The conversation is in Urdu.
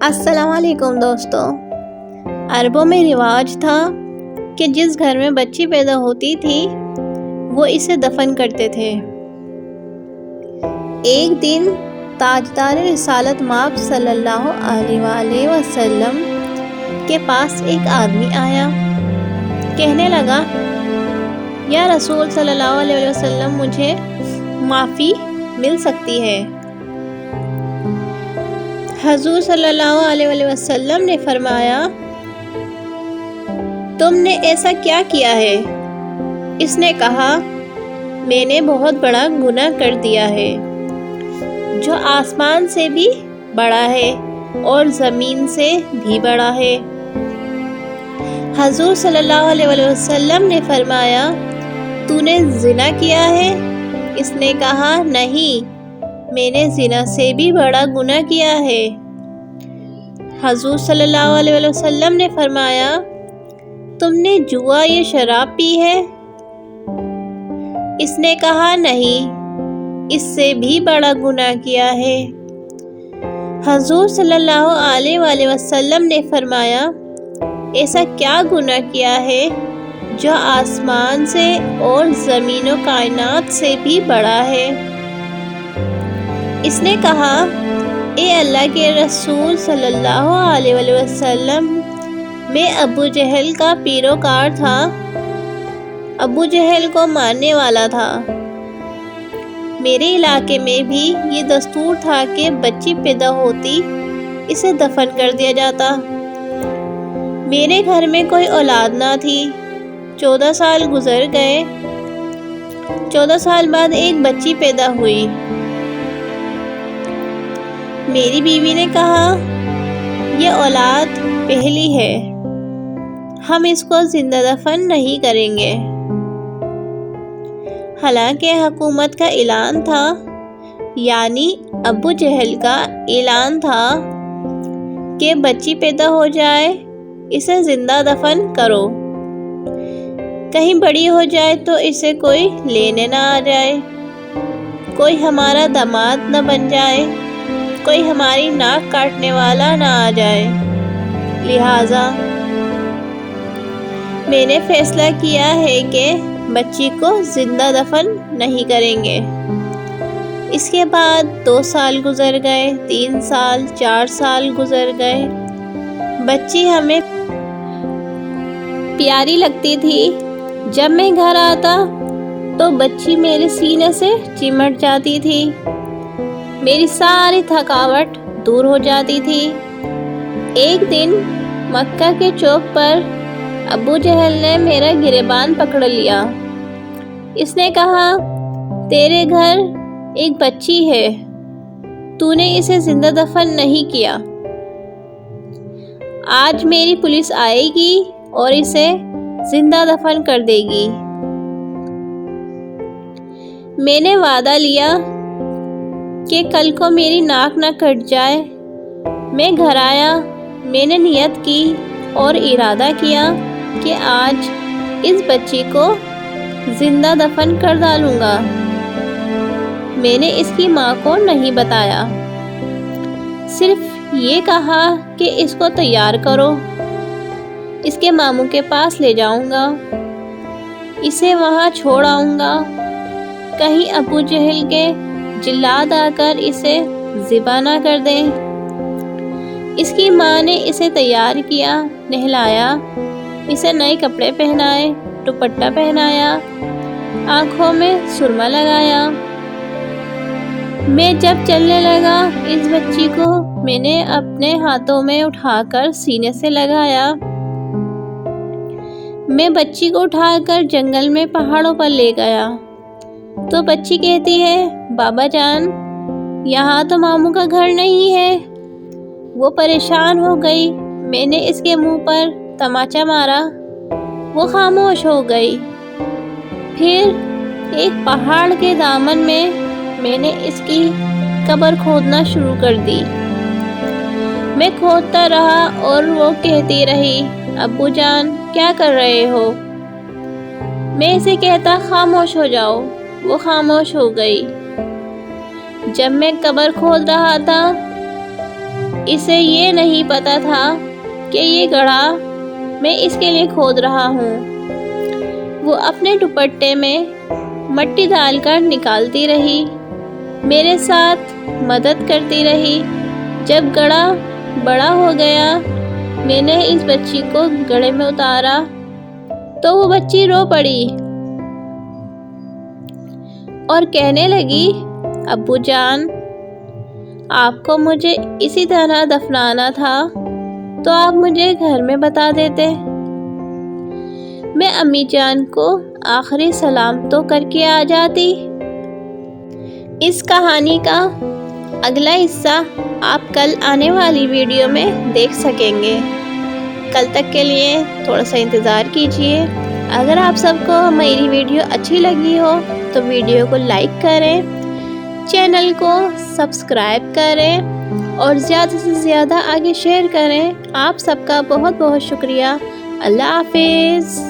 السلام علیکم دوستو۔ عربوں میں رواج تھا کہ جس گھر میں بچی پیدا ہوتی تھی وہ اسے دفن کرتے تھے۔ ایک دن تاجدار رسالت مآب صلی اللہ علیہ وآلہ وسلم کے پاس ایک آدمی آیا، کہنے لگا، یا رسول صلی اللہ علیہ وسلم، مجھے معافی مل سکتی ہے؟ حضور صلی اللہ علیہ وسلم نے فرمایا، تم نے ایسا کیا کیا ہے؟ اس نے کہا، میں نے بہت بڑا گناہ کر دیا ہے جو آسمان سے بھی بڑا ہے اور زمین سے بھی بڑا ہے۔ حضور صلی اللہ علیہ وسلم نے فرمایا، تو نے زنا کیا ہے؟ اس نے کہا، نہیں، میں نے زنا سے بھی بڑا گناہ کیا ہے۔ حضور صلی اللہ علیہ وسلم نے فرمایا، تم نے جوا یا شراب پی ہے؟ اس نے کہا، نہیں، اس سے بھی بڑا گناہ کیا ہے۔ حضور صلی اللہ علیہ وآلہ وسلم نے فرمایا، ایسا کیا گناہ کیا ہے جو آسمان سے اور زمین و کائنات سے بھی بڑا ہے؟ اس نے کہا، اے اللہ کے رسول صلی اللہ علیہ وآلہ وسلم، میں ابو جہل کا پیروکار تھا، ابو جہل کو ماننے والا تھا۔ میرے علاقے میں بھی یہ دستور تھا کہ بچی پیدا ہوتی اسے دفن کر دیا جاتا۔ میرے گھر میں کوئی اولاد نہ تھی۔ 14 سال گزر گئے۔ 14 سال بعد ایک بچی پیدا ہوئی۔ میری بیوی نے کہا، یہ اولاد پہلی ہے، ہم اس کو زندہ دفن نہیں کریں گے۔ حالانکہ حکومت کا اعلان تھا، یعنی ابو جہل کا اعلان تھا کہ بچی پیدا ہو جائے اسے زندہ دفن کرو، کہیں بڑی ہو جائے تو اسے کوئی لینے نہ آ جائے، کوئی ہمارا داماد نہ بن جائے، کوئی ہماری ناک کاٹنے والا نہ آ جائے۔ لہٰذا میں نے فیصلہ کیا ہے کہ بچی کو زندہ دفن نہیں کریں گے۔ اس کے بعد 2 سال گزر گئے، 3 سال، 4 سال گزر گئے۔ بچی ہمیں پیاری لگتی تھی۔ جب میں گھر آتا تو بچی میرے سینے سے چمٹ جاتی تھی، میری ساری تھکاوٹ دور ہو جاتی تھی۔ ایک دن مکہ کے چوک پر ابو جہل نے میرا گریبان پکڑ لیا۔ اس نے کہا، تیرے گھر ایک بچی ہے، تو نے اسے زندہ دفن نہیں کیا۔ آج میری پولیس آئے گی اور اسے زندہ دفن کر دے گی۔ میں نے وعدہ لیا کہ کل کو میری ناک نہ کٹ جائے۔ میں گھر آیا، میں نے نیت کی اور ارادہ کیا کہ آج اس بچی کو زندہ دفن کر ڈالوں گا۔ میں نے اس کی ماں کو نہیں بتایا، صرف یہ کہا کہ اس کو تیار کرو، اس کے ماموں کے پاس لے جاؤں گا، اسے وہاں چھوڑ آؤں گا، کہیں ابو جہل کے جلاد آ کر اسے ذبح نہ کر دیں۔ اس کی ماں نے اسے تیار کیا، نہلایا، اسے نئے کپڑے پہنائے، دوپٹہ پہنایا، آنکھوں میں سرما لگایا۔ میں جب چلنے لگا، اس بچی کو میں نے اپنے ہاتھوں میں اٹھا کر سینے سے لگایا۔ میں بچی کو اٹھا کر جنگل میں پہاڑوں پر لے گیا تو بچی کہتی ہے، بابا جان، یہاں تو ماموں کا گھر نہیں ہے۔ وہ پریشان ہو گئی۔ میں نے اس کے منہ پر تماچا مارا، وہ خاموش ہو گئی۔ پھر ایک پہاڑ کے دامن میں نے اس کی قبر کھودنا شروع کر دی۔ میں کھودتا رہا اور وہ کہتی رہی، ابو جان، کیا کر رہے ہو؟ میں اسے کہتا، خاموش ہو جاؤ۔ وہ خاموش ہو گئی۔ جب میں قبر کھود رہا تھا، اسے یہ نہیں پتا تھا کہ یہ گڑھا میں اس کے لیے کھود رہا ہوں۔ وہ اپنے دوپٹے میں مٹی ڈال کر نکالتی رہی، میرے ساتھ مدد کرتی رہی۔ جب گڑھا بڑا ہو گیا، میں نے اس بچی کو گڑھے میں اتارا تو وہ بچی رو پڑی اور کہنے لگی، ابو جان، آپ کو مجھے اسی طرح دفنانا تھا تو آپ مجھے گھر میں بتا دیتے، میں امی جان کو آخری سلام تو کر کے آ جاتی۔ اس کہانی کا اگلا حصہ آپ کل آنے والی ویڈیو میں دیکھ سکیں گے۔ کل تک کے لیے تھوڑا سا انتظار کیجیے۔ اگر آپ سب کو میری ویڈیو اچھی لگی ہو تو ویڈیو کو لائک کریں، چینل کو سبسکرائب کریں اور زیادہ سے زیادہ آگے شیئر کریں۔ آپ سب کا بہت بہت شکریہ۔ اللہ حافظ۔